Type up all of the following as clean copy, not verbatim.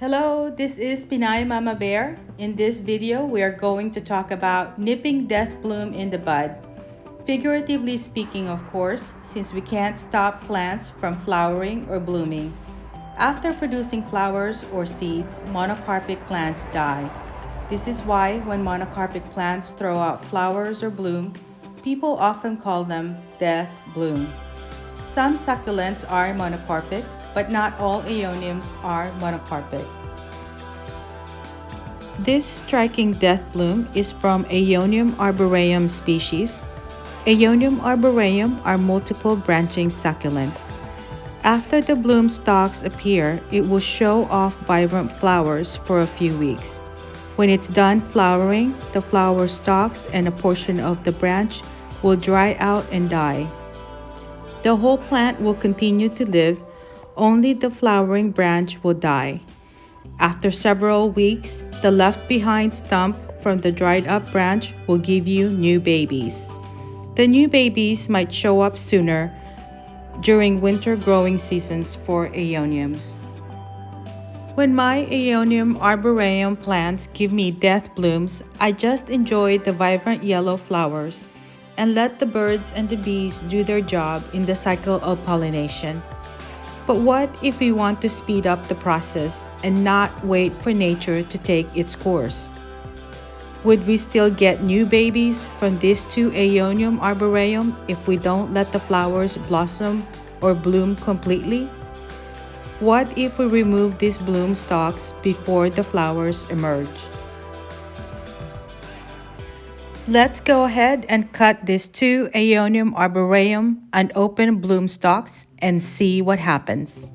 Hello, this is Pinay Mama Bear. In this video, we are going to talk about nipping death bloom in the bud. Figuratively speaking, of course, since we can't stop plants from flowering or blooming. After producing flowers or seeds, monocarpic plants die. This is why when monocarpic plants throw out flowers or bloom, people often call them death bloom. Some succulents are monocarpic, but not all aeoniums are monocarpic. This striking death bloom is from Aeonium arboreum species. Aeonium arboreum are multiple branching succulents. After the bloom stalks appear, it will show off vibrant flowers for a few weeks. When it's done flowering, the flower stalks and a portion of the branch will dry out and die. The whole plant will continue to live, only the flowering branch will die. After several weeks, the left behind stump from the dried up branch will give you new babies. The new babies might show up sooner during winter growing seasons for aeoniums. When my Aeonium arboreum plants give me death blooms, I just enjoy the vibrant yellow flowers and let the birds and the bees do their job in the cycle of pollination. But what if we want to speed up the process and not wait for nature to take its course? Would we still get new babies from these two Aeonium arboreum if we don't let the flowers blossom or bloom completely? What if we remove these bloom stalks before the flowers emerge? Let's go ahead and cut these two Aeonium arboreum and open bloom stalks and see what happens.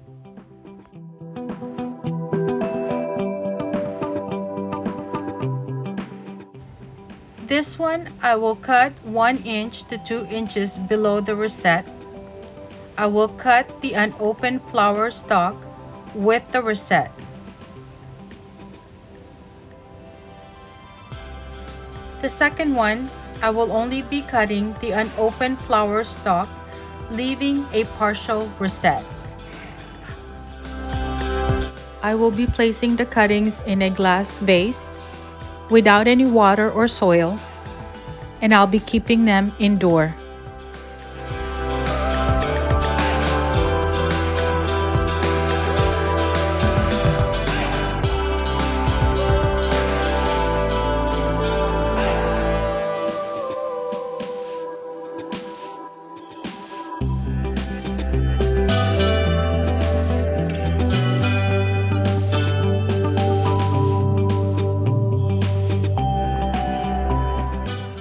This one I will cut 1 inch to 2 inches below the rosette. I will cut the unopened flower stalk with the rosette. The second one, I will only be cutting the unopened flower stalk, leaving a partial rosette. I will be placing the cuttings in a glass vase without any water or soil, and I'll be keeping them indoor.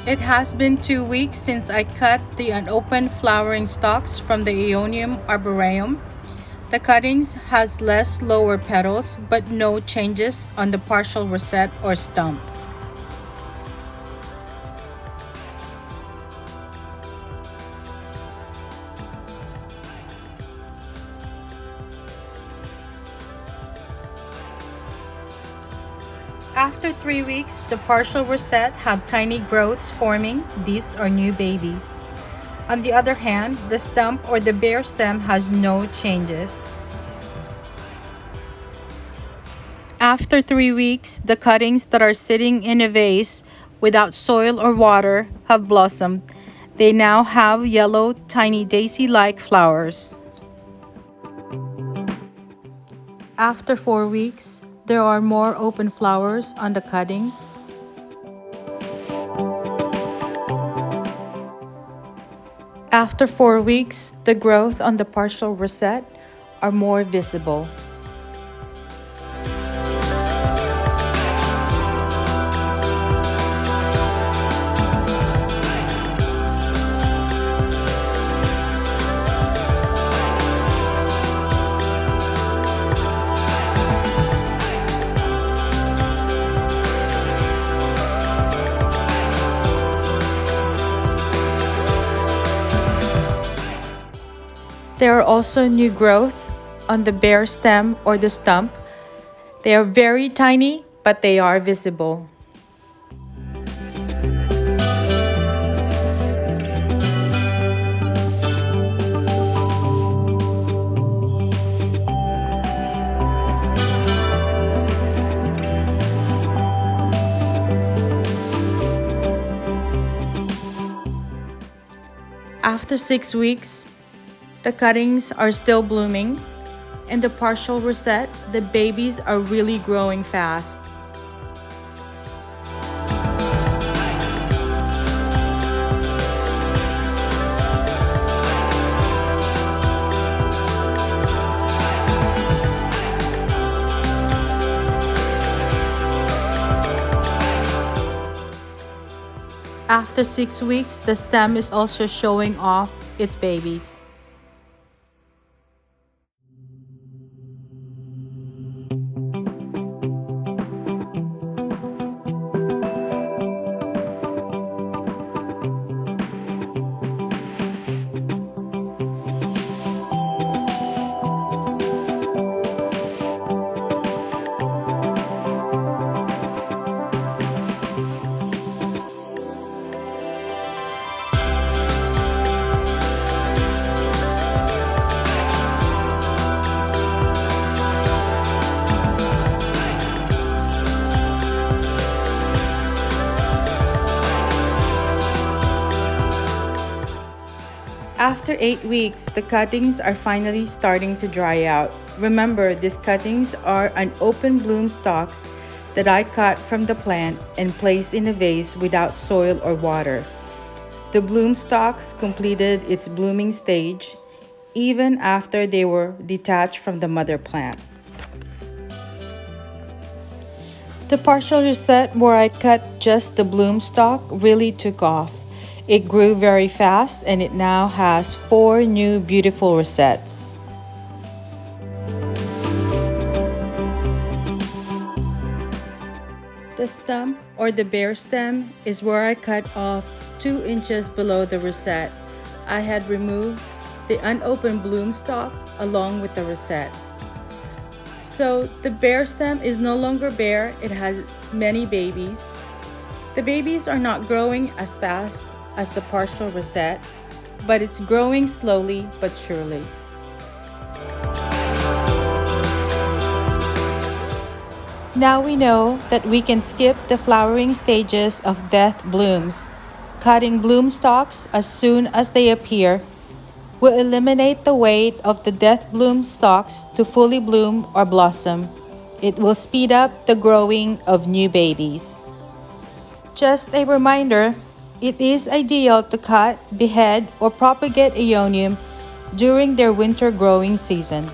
It has been 2 weeks since I cut the unopened flowering stalks from the Aeonium arboreum. The cuttings has less lower petals but no changes on the partial rosette or stump. After 3 weeks, the partial rosette have tiny growths forming. These are new babies. On the other hand, the stump or the bare stem has no changes. After 3 weeks, the cuttings that are sitting in a vase without soil or water have blossomed. They now have yellow, tiny daisy-like flowers. After 4 weeks, there are more open flowers on the cuttings. After 4 weeks, the growth on the partial rosette are more visible. There are also new growth on the bare stem or the stump. They are very tiny, but they are visible. After 6 weeks, the cuttings are still blooming. In the partial rosette, the babies are really growing fast. After 6 weeks, the stem is also showing off its babies. After 8 weeks, the cuttings are finally starting to dry out. Remember, these cuttings are an open bloom stalks that I cut from the plant and placed in a vase without soil or water. The bloom stalks completed its blooming stage even after they were detached from the mother plant. The partial rosette where I cut just the bloom stalk really took off. It grew very fast and it now has 4 new beautiful rosettes. The stump or the bare stem is where I cut off 2 inches below the rosette. I had removed the unopened bloom stalk along with the rosette. So the bare stem is no longer bare, it has many babies. The babies are not growing as fast as the partial rosette, but it's growing slowly but surely. Now we know that we can skip the flowering stages of death blooms. Cutting bloom stalks as soon as they appear will eliminate the wait of the death bloom stalks to fully bloom or blossom. It will speed up the growing of new babies. Just a reminder, it is ideal to cut, behead, or propagate Aeonium during their winter growing season.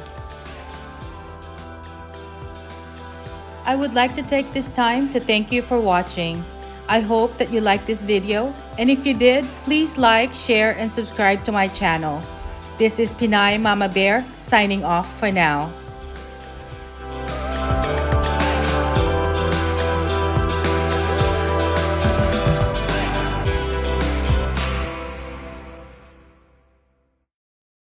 I would like to take this time to thank you for watching. I hope that you liked this video, and if you did, please like, share, and subscribe to my channel. This is Pinay Mama Bear signing off for now.